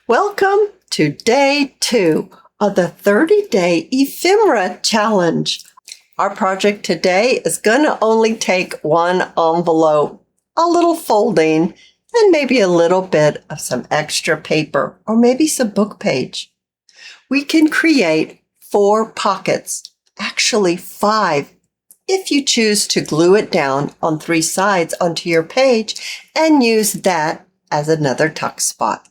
Welcome to day 2 of the 30-day Ephemera challenge. Our project today is going to only take one envelope, a little folding, and maybe a little bit of some extra paper or maybe some book page. We can create 4 pockets, actually 5, if you choose to glue it down on 3 sides onto your page and use that as another tuck spot.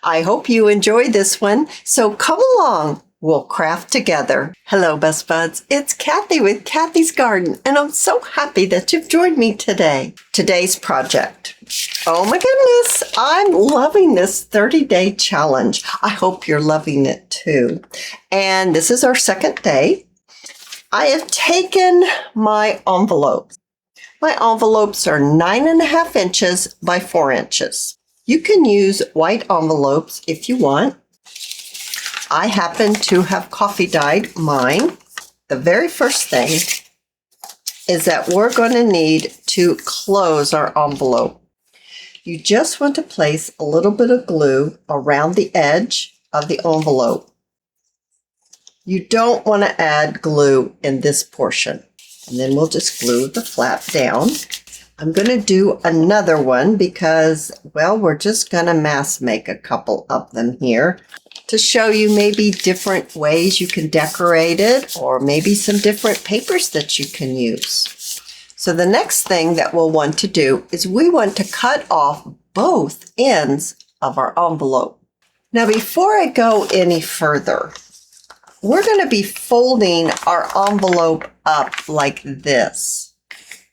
I hope you enjoyed this one, so come along. We'll craft together. Hello, Best Buds. It's Cathy with Cathy's Garden, and I'm so happy that you've joined me today. Today's project. Oh my goodness, I'm loving this 30-day challenge. I hope you're loving it too. And this is our second day. I have taken my envelopes. My envelopes are 9.5 inches by 4 inches. You can use white envelopes if you want. I happen to have coffee dyed mine. The very first thing is that we're going to need to close our envelope. You just want to place a little bit of glue around the edge of the envelope. You don't want to add glue in this portion. And then we'll just glue the flap down. I'm going to do another one because, well, we're just going to mass make a couple of them here to show you maybe different ways you can decorate it or maybe some different papers that you can use. So the next thing that we'll want to do is we want to cut off both ends of our envelope. Now, before I go any further, we're going to be folding our envelope up like this.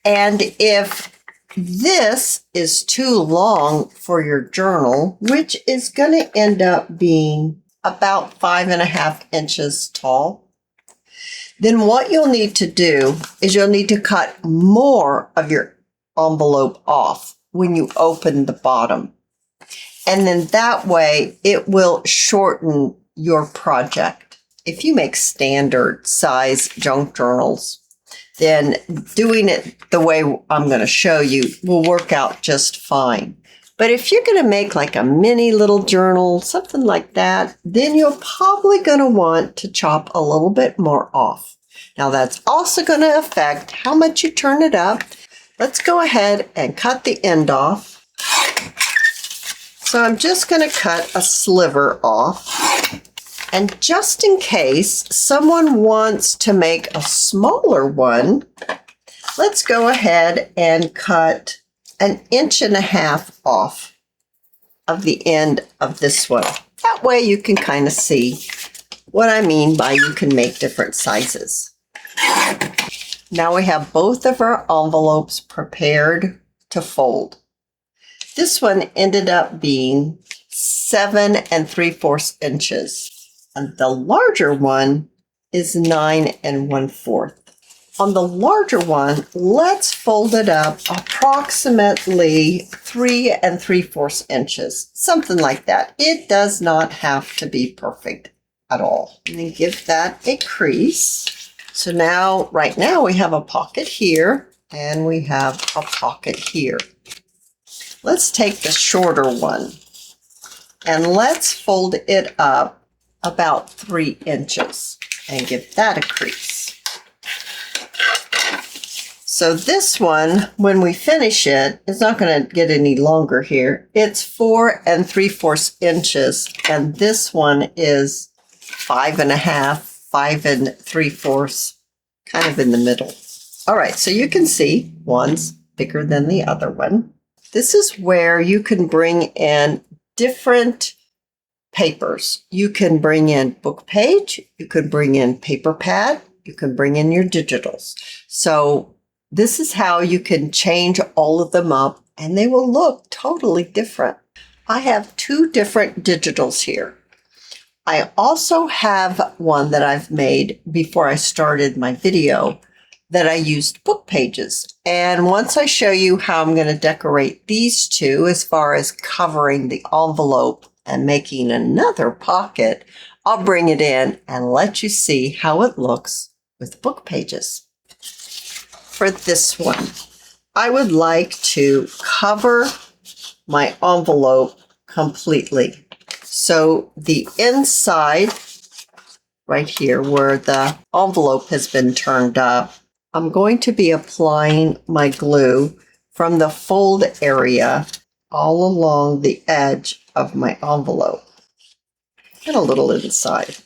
And if this is too long for your journal, which is going to end up being about 5.5 inches tall, then what you'll need to do is you'll need to cut more of your envelope off when you open the bottom. And then that way it will shorten your project. If you make standard size junk journals, then doing it the way I'm going to show you will work out just fine. But if you're going to make like a mini little journal, something like that, then you're probably going to want to chop a little bit more off. Now that's also going to affect how much you turn it up. Let's go ahead and cut the end off. So I'm just going to cut a sliver off. And just in case someone wants to make a smaller one, let's go ahead and cut 1.5 inches off of the end of this one. That way you can kind of see what I mean by you can make different sizes. Now we have both of our envelopes prepared to fold. This one ended up being 7 3/4 inches. And the larger one is 9 1/4. On the larger one, let's fold it up approximately 3 3/4 inches, something like that. It does not have to be perfect at all. And then give that a crease. So now, right now, we have a pocket here and we have a pocket here. Let's take the shorter one and let's fold it up about 3 inches and give that a crease. So this one, when we finish it, it's not going to get any longer here. It's 4 3/4 inches, and this one is 5.5, 5 3/4, kind of in the middle. All right, so you can see one's bigger than the other one. This is where you can bring in different papers. You can bring in book page, you can bring in paper pad, you can bring in your digitals. So this is how you can change all of them up and they will look totally different. I have 2 different digitals here. I also have one that I've made before I started my video that I used book pages. And once I show you how I'm going to decorate these 2 as far as covering the envelope and making another pocket, I'll bring it in and let you see how it looks with book pages. For this one, I would like to cover my envelope completely. So the inside, right here where the envelope has been turned up, I'm going to be applying my glue from the fold area all along the edge of my envelope and a little inside.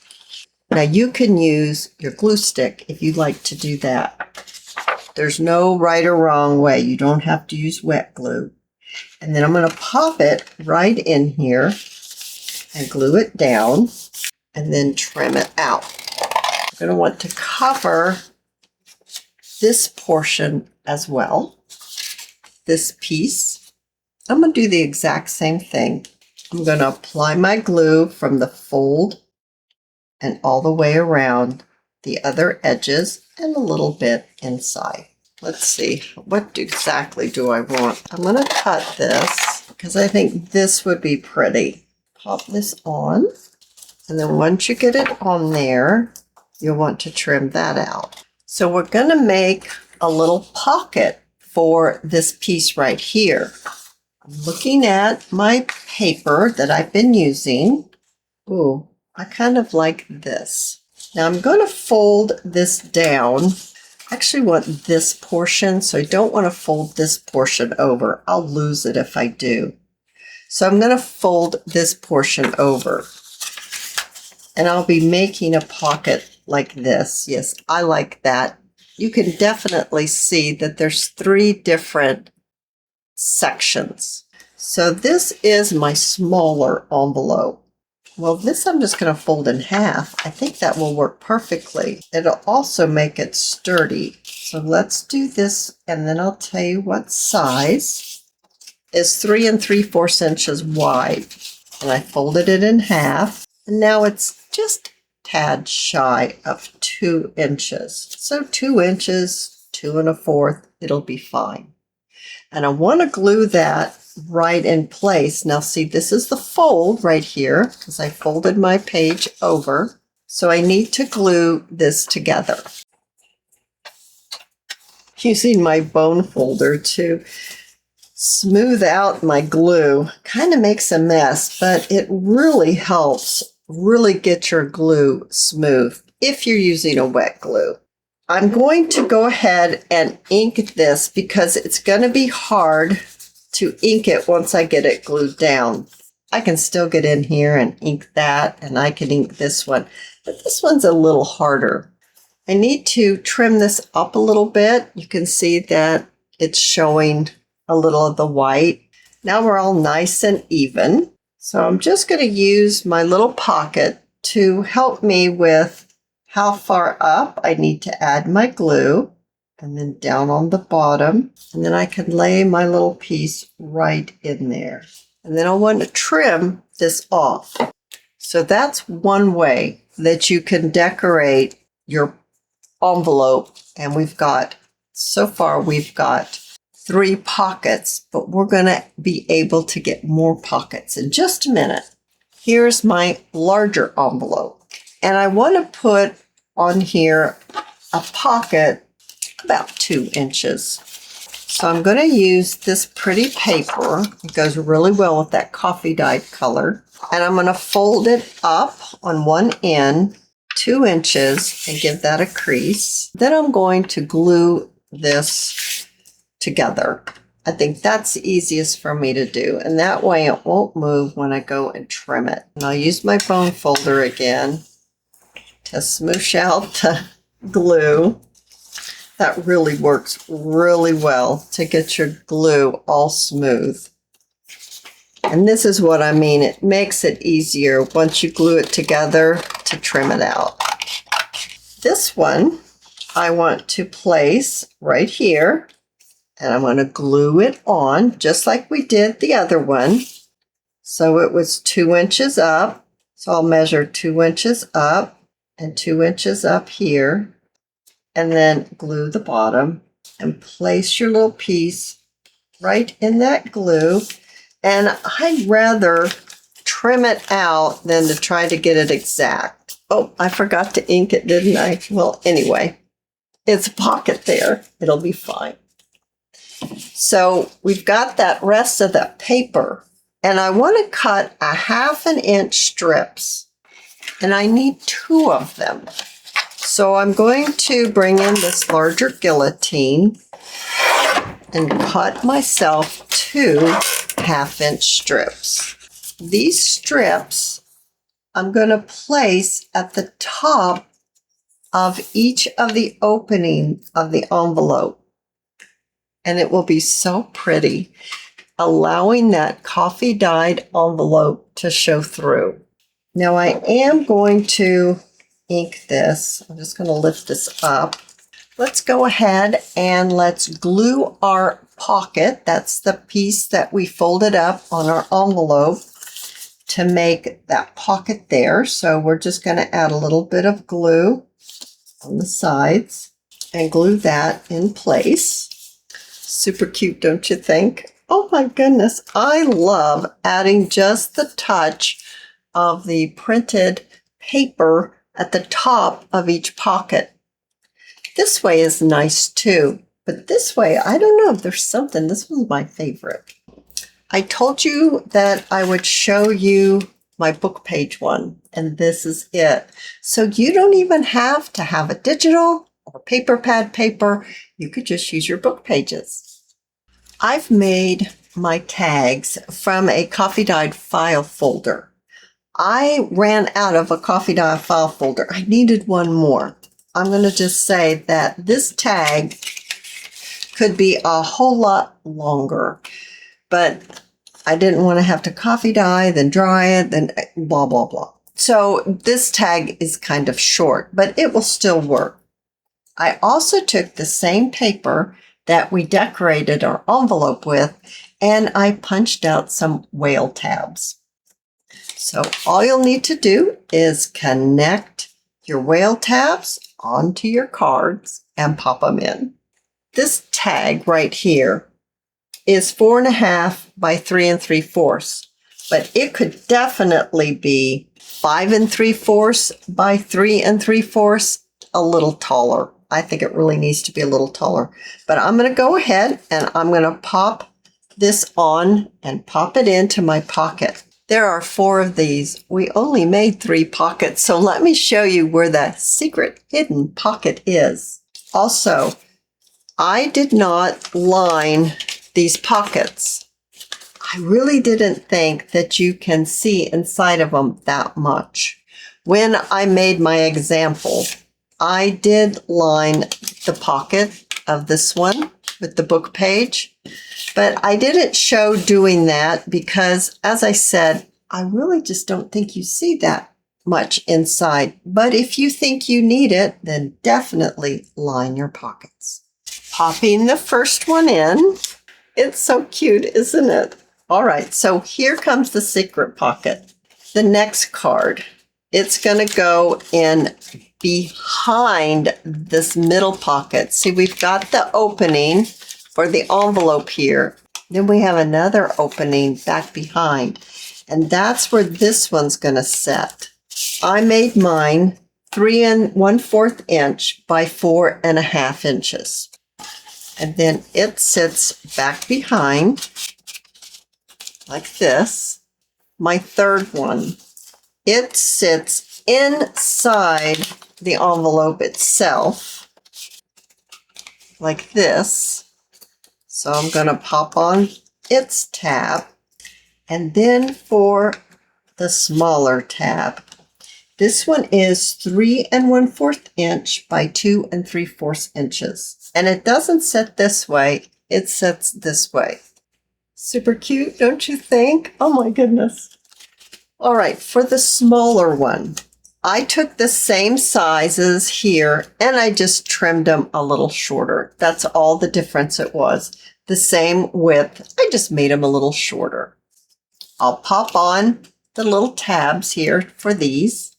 Now you can use your glue stick if you'd like to do that. There's no right or wrong way. You don't have to use wet glue. And then I'm going to pop it right in here and glue it down and then trim it out. You're going to want to cover this portion as well, this piece. I'm going to do the exact same thing. I'm going to apply my glue from the fold and all the way around the other edges and a little bit inside. Let's see, what exactly do I want? I'm going to cut this because I think this would be pretty. Pop this on, and then once you get it on there, you'll want to trim that out. So we're going to make a little pocket for this piece right here. I'm looking at my paper that I've been using. Ooh, I kind of like this. Now I'm going to fold this down. I actually want this portion, so I don't want to fold this portion over. I'll lose it if I do. So I'm going to fold this portion over. And I'll be making a pocket like this. Yes, I like that. You can definitely see that there's 3 different sections. So this is my smaller envelope. Well, this I'm just going to fold in half. I think that will work perfectly. It'll also make it sturdy. So let's do this, and then I'll tell you what size. Is 3 3/4 inches wide. And I folded it in half. And now it's just a tad shy of 2 inches. So 2 inches, 2 1/4, it'll be fine. And I want to glue that right in place. Now see, this is the fold right here because I folded my page over. So I need to glue this together. Using my bone folder to smooth out my glue. Kind of makes a mess, but it really helps really get your glue smooth if you're using a wet glue. I'm going to go ahead and ink this because it's going to be hard to ink it once I get it glued down. I can still get in here and ink that, and I can ink this one, but this one's a little harder. I need to trim this up a little bit. You can see that it's showing a little of the white. Now we're all nice and even. So I'm just going to use my little pocket to help me with how far up I need to add my glue, and then down on the bottom, and then I can lay my little piece right in there. And then I'll want to trim this off. So that's one way that you can decorate your envelope. And so far we've got 3 pockets, but we're going to be able to get more pockets in just a minute. Here's my larger envelope. And I want to put on here a pocket about 2 inches. So I'm going to use this pretty paper. It goes really well with that coffee dyed color. And I'm going to fold it up on one end 2 inches and give that a crease. Then I'm going to glue this together. I think that's the easiest for me to do. And that way it won't move when I go and trim it. And I'll use my bone folder again to smoosh out the glue. That really works really well to get your glue all smooth. And this is what I mean. It makes it easier once you glue it together to trim it out. This one I want to place right here, and I'm going to glue it on just like we did the other one. So it was 2 inches up. So I'll measure 2 inches up and 2 inches up here. And then glue the bottom and place your little piece right in that glue. And I'd rather trim it out than to try to get it exact. Oh, I forgot to ink it, didn't I? Well, anyway, it's a pocket there. It'll be fine. So we've got that rest of that paper. And I want to cut a 1/2 inch strips, and I need 2 of them. So I'm going to bring in this larger guillotine and cut myself 2 1/2 inch strips. These strips I'm going to place at the top of each of the opening of the envelope. And it will be so pretty, allowing that coffee dyed envelope to show through. Now I am going to ink this. I'm just going to lift this up. Let's go ahead and let's glue our pocket. That's the piece that we folded up on our envelope to make that pocket there. So we're just going to add a little bit of glue on the sides and glue that in place. Super cute, don't you think? Oh my goodness, I love adding just the touch of the printed paper at the top of each pocket. This way is nice too, but this way, I don't know, there's something, this was my favorite. I told you that I would show you my book page one, and this is it. So you don't even have to have a digital or paper pad paper. You could just use your book pages. I've made my tags from a coffee dyed file folder. I ran out of a coffee dye file folder. I needed one more. I'm going to just say that this tag could be a whole lot longer, but I didn't want to have to coffee dye, then dry it, then blah, blah, blah. So this tag is kind of short, but it will still work. I also took the same paper that we decorated our envelope with, and I punched out some whale tabs. So all you'll need to do is connect your whale tabs onto your cards and pop them in. This tag right here is 4.5 by 3 3/4, but it could definitely be 5 3/4 by 3 3/4, a little taller. I think it really needs to be a little taller, but I'm going to go ahead and I'm going to pop this on and pop it into my pocket. There are 4 of these. We only made 3 pockets, so let me show you where the secret hidden pocket is. Also, I did not line these pockets. I really didn't think that you can see inside of them that much. When I made my example, I did line the pocket of this one with the book page, but I didn't show doing that because, as I said, I really just don't think you see that much inside. But if you think you need it, then definitely line your pockets. Popping the first one in. It's so cute, isn't it? All right, so here comes the secret pocket. The next card, it's going to go in behind this middle pocket. See, we've got the opening for the envelope here. Then we have another opening back behind, and that's where this one's going to sit. I made mine 3 1/4 inch by 4.5 inches. And then it sits back behind like this. My third one, it sits inside the envelope itself like this. So I'm going to pop on its tab. And then for the smaller tab, this one is 3 1/4 inch by 2 3/4 inches. And it doesn't sit this way, it sits this way. Super cute, don't you think? Oh my goodness. All right, for the smaller one, I took the same sizes here and I just trimmed them a little shorter. That's all the difference it was. The same width, I just made them a little shorter. I'll pop on the little tabs here for these.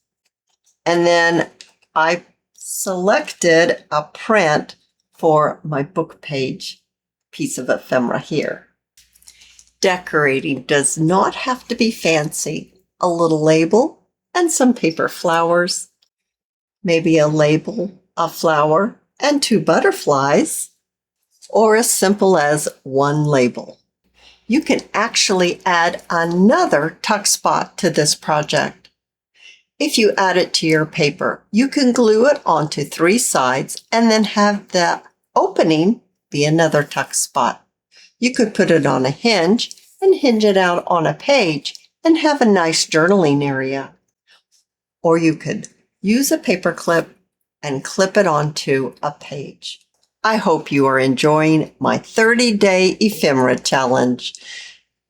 And then I selected a print for my book page piece of ephemera here. Decorating does not have to be fancy. A little label and some paper flowers, maybe a label, a flower, and 2 butterflies, or as simple as 1 label. you can actually add another tuck spot to this project. If you add it to your paper, you can glue it onto 3 sides and then have the opening be another tuck spot. You could put it on a hinge and hinge it out on a page and have a nice journaling area. Or you could use a paper clip and clip it onto a page. I hope you are enjoying my 30-day ephemera challenge.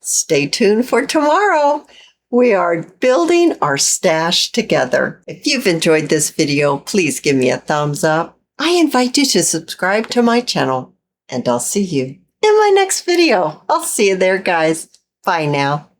Stay tuned for tomorrow. We are building our stash together. If you've enjoyed this video, please give me a thumbs up. I invite you to subscribe to my channel, and I'll see you in my next video. I'll see you there, guys. Bye now.